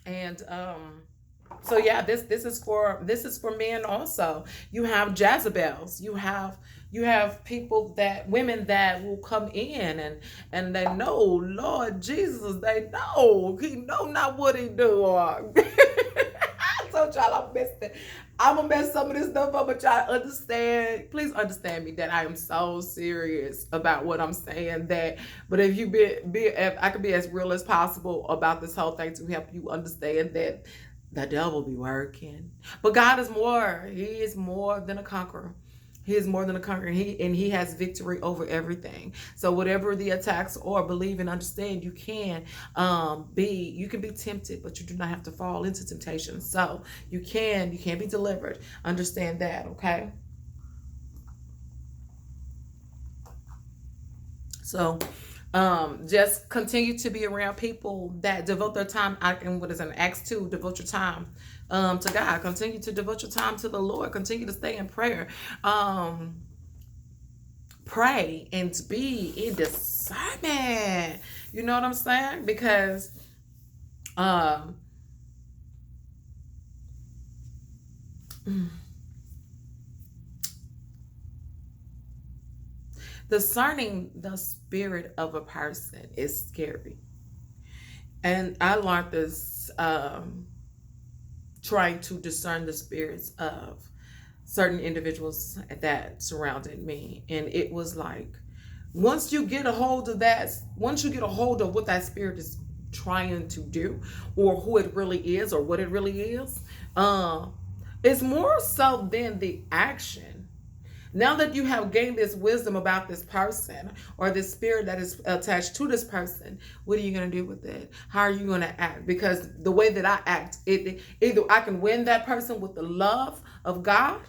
And so yeah, this is for men also. You have Jezebels. You have people that women that will come in and they know Lord Jesus. They know he know not what he do. Or I told y'all I messed it. I'm gonna mess some of this stuff up, but y'all understand. Please understand me that I am so serious about what I'm saying. That, but if you be if I could be as real as possible about this whole thing to help you understand that the devil be working, but God is more. He is more than a conqueror. He is more than a conqueror. He has victory over everything. So whatever the attacks are, believe and understand you can be tempted, but you do not have to fall into temptation. So you can be delivered. Understand that, okay? So just continue to be around people that devote their time. And what is in Acts 2, devote your time to God. Continue to devote your time to the Lord. Continue to stay in prayer. Um, Pray and be in discernment. You know what I'm saying? Because um, discerning the spirit of a person is scary. And I learned this trying to discern the spirits of certain individuals that surrounded me. And it was like, once you get a hold of what that spirit is trying to do, or who it really is, or what it really is, uh, it's more so than the action. Now that you have gained this wisdom about this person or this spirit that is attached to this person, what are you going to do with it? How are you going to act? Because the way that I act, either I can win that person with the love of God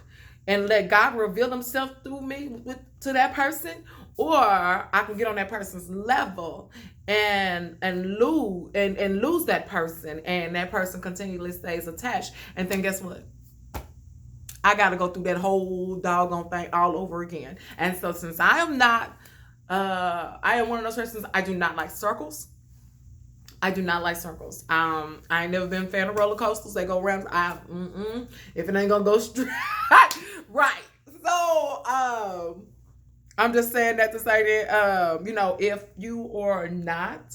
and let God reveal himself through me to that person, or I can get on that person's level and lose that person, and that person continually stays attached. And then guess what? I got to go through that whole doggone thing all over again. And so, since I am one of those persons. I do not like circles. I do not like circles. I ain't never been a fan of roller coasters. They go around. If it ain't gonna go straight, right. So, I'm just saying that to say that, if you are not,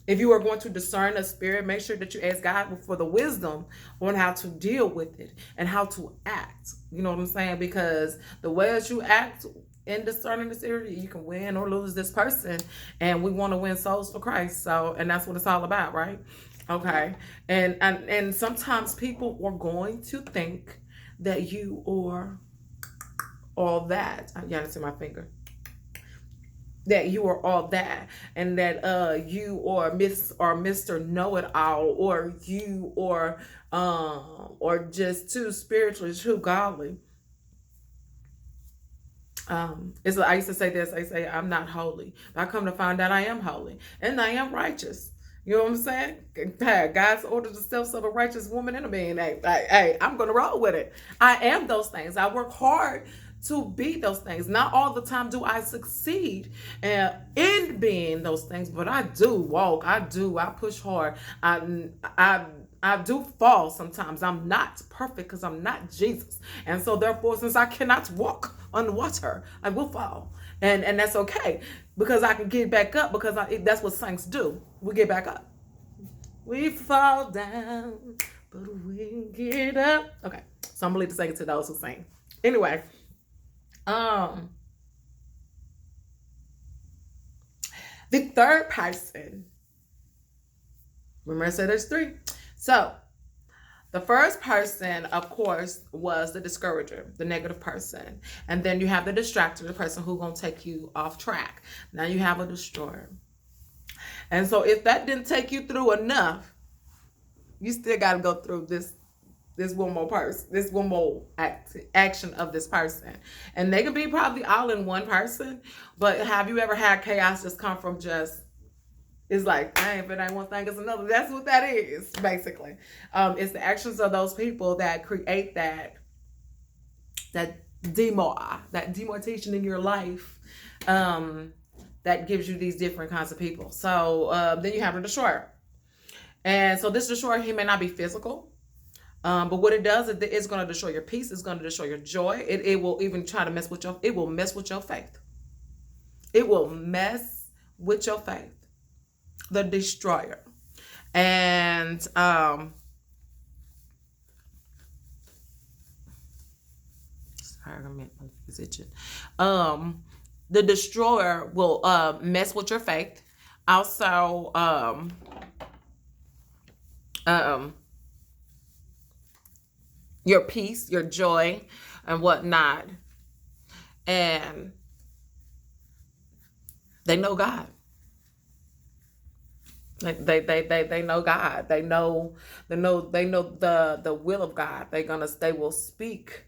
if you are going to discern a spirit, make sure that you ask God for the wisdom on how to deal with it and how to act. You know what I'm saying? Because the way that you act in discerning this area, you can win or lose this person. And we want to win souls for Christ. So, and that's what it's all about, right? Okay. And sometimes people are going to think that you are all that. I got it in my finger, that you are all that, and that you are Miss or Mr. Know It All, or you or just too spiritually, too godly. It's I used to say this. I say I'm not holy, but I come to find out I am holy and I am righteous. You know what I'm saying? God's ordered the steps of a righteous woman and a man. Hey, I'm gonna roll with it. I am those things. I work hard to be those things. Not all the time do I succeed in being those things, but I do walk. I push hard. I I do fall sometimes. I'm not perfect because I'm not Jesus. And so therefore, since I cannot walk on water, I will fall. And that's okay because I can get back up because that's what saints do. We get back up. We fall down, but we get up. Okay. So I'm going to sing it to those who sing. Anyway, um, the third person, remember I said there's three. So the first person, of course, was the discourager, the negative person. And then you have the distractor, the person who's going to take you off track. Now you have a destroyer. And so if that didn't take you through enough, you still got to go through this one more person, this one more action of this person. And they can be probably all in one person, but have you ever had chaos just come from just, it's like, if it ain't one thing, it's another. That's what that is, basically. It's the actions of those people that create that demarcation in your life, that gives you these different kinds of people. So then you have a destroyer. And so this destroyer, he may not be physical. But what it does is it's going to destroy your peace. It's going to destroy your joy. It will even try to mess with it will mess with your faith. It will mess with your faith. The destroyer. And sorry, my is itching. The destroyer will mess with your faith. Also, your peace, your joy, and whatnot. And they know God. They know God. They know the will of God. They will speak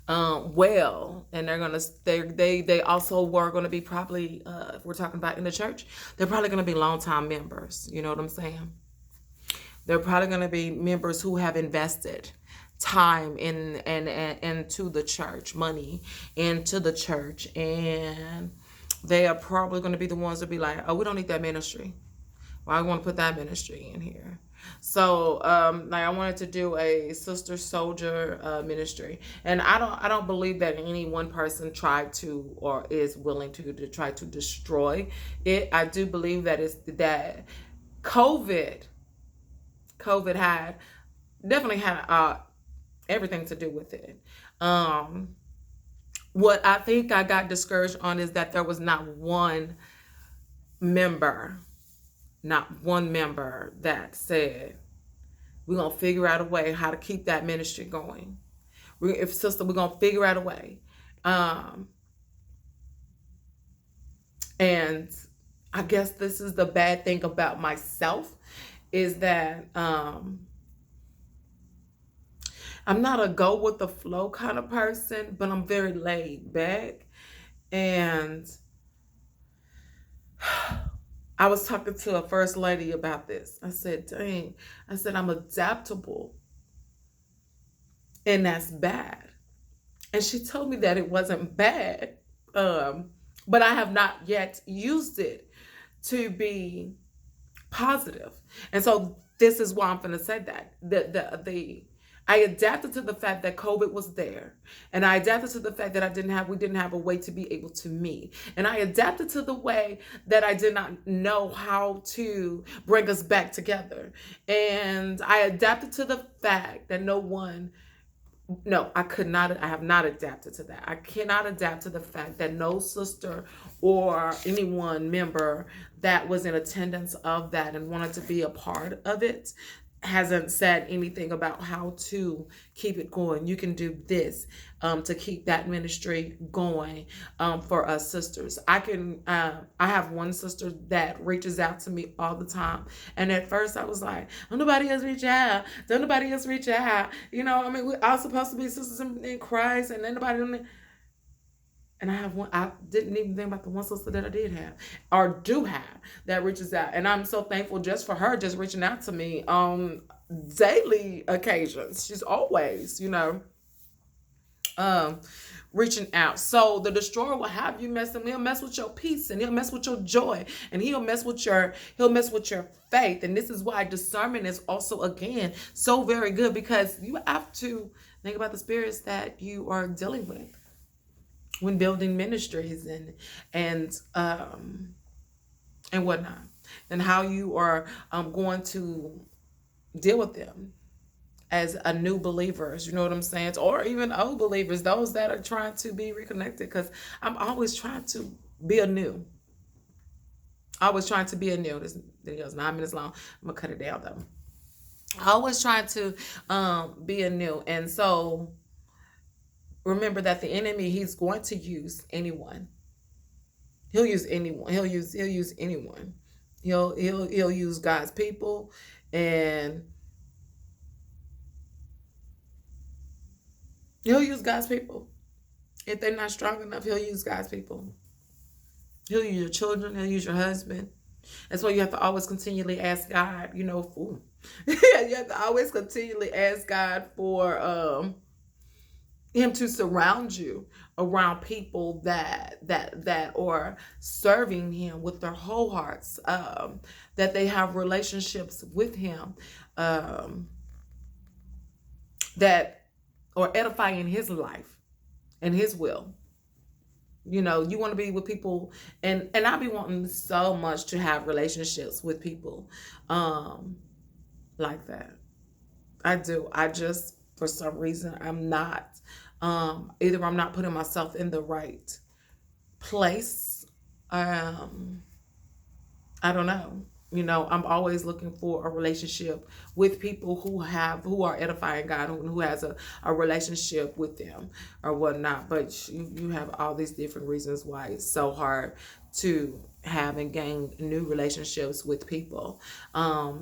well, and they also were gonna be probably if we're talking about in the church, they're probably gonna be longtime members. You know what I'm saying? They're probably gonna be members who have invested time into the church, money into the church, and they are probably going to be the ones that be like, oh, we don't need that ministry. Well, I want to put that ministry in here. So like I wanted to do a sister soldier ministry, and I don't believe that any one person tried to or is willing to try to destroy it. I do believe that it's that COVID had definitely had everything to do with it. What I think I got discouraged on is that there was not one member that said, we're going to figure out a way how to keep that ministry going. We're going to figure out a way. And I guess this is the bad thing about myself is that I'm not a go with the flow kind of person, but I'm very laid back. And I was talking to a first lady about this. I said, dang, I'm adaptable. And that's bad. And she told me that it wasn't bad. But I have not yet used it to be positive. And so this is why I'm going to say that. I adapted to the fact that COVID was there, and I adapted to the fact that we didn't have a way to be able to meet, and I adapted to the way that I did not know how to bring us back together, and I adapted to the fact that I have not adapted to that. I cannot adapt to the fact that no sister or anyone member that was in attendance of that and wanted to be a part of it hasn't said anything about how to keep it going. You can do this to keep that ministry going for us sisters. I have one sister that reaches out to me all the time, and at first I was like, don't nobody else reach out. You know, I mean, we're all supposed to be sisters in Christ, and anybody. And I didn't even think about the one sister that I did have or do have that reaches out. And I'm so thankful just for her just reaching out to me on daily occasions. She's always, reaching out. So the destroyer will have you he'll mess with your peace, and he'll mess with your joy, and he'll mess with your faith. And this is why discernment is also, again, so very good, because you have to think about the spirits that you are dealing with when building ministries and whatnot, and how you are going to deal with them as a new believers, you know what I'm saying? Or even old believers, those that are trying to be reconnected, because I'm always trying to be anew. This video is 9 minutes long. I'm gonna cut it down though. Always trying to be anew. And so remember that the enemy, he's going to use anyone. He'll use anyone. He'll use anyone. He'll use God's people, and he'll use God's people. If they're not strong enough, he'll use God's people. He'll use your children. He'll use your husband. That's why you have to always continually ask God, you have to always continually ask God for him to surround you around people that are serving him with their whole hearts, that they have relationships with him, um, that are edifying his life and his will. You know, you want to be with people, and I be wanting so much to have relationships with people like that. I do. I just, for some reason, I'm not, either I'm not putting myself in the right place. Um, I don't know. You know, I'm always looking for a relationship with people who are edifying God, who has a relationship with them or whatnot. But you have all these different reasons why it's so hard to have and gain new relationships with people.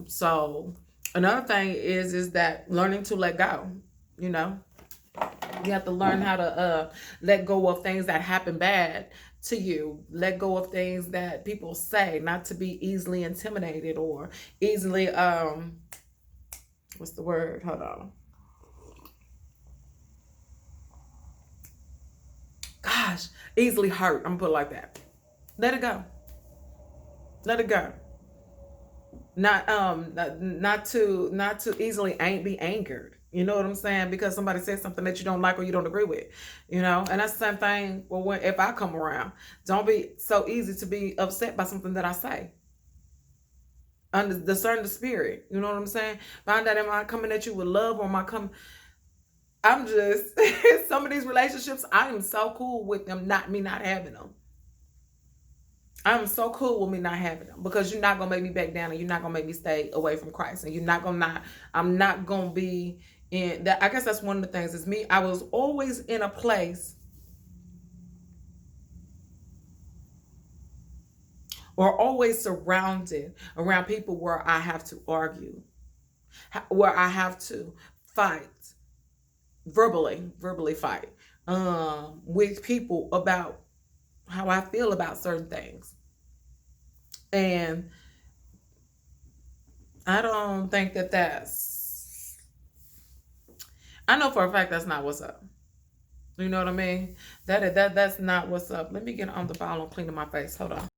So another thing is that learning to let go. You know, you have to learn how to let go of things that happen bad to you. Let go of things that people say, not to be easily intimidated or easily what's the word? Hold on. Gosh, easily hurt. I'm gonna put it like that. Let it go. Let it go. Not to easily be angered. You know what I'm saying? Because somebody says something that you don't like or you don't agree with. You know, and that's the same thing. Well, if I come around, don't be so easy to be upset by something that I say. Discern the spirit. You know what I'm saying? Find out, am I coming at you with love, or am I coming? I'm just some of these relationships, I am so cool with them, not having them. I'm so cool with me not having them, because you're not gonna make me back down, and you're not gonna make me stay away from Christ, and I'm not gonna be in that. I guess that's one of the things is me. I was always in a place, or always surrounded around people where I have to argue, where I have to fight, verbally fight with people about how I feel about certain things. And I don't think I know for a fact that's not what's up. You know what I mean? That's not what's up. Let me get on the ball and cleaning my face. Hold on.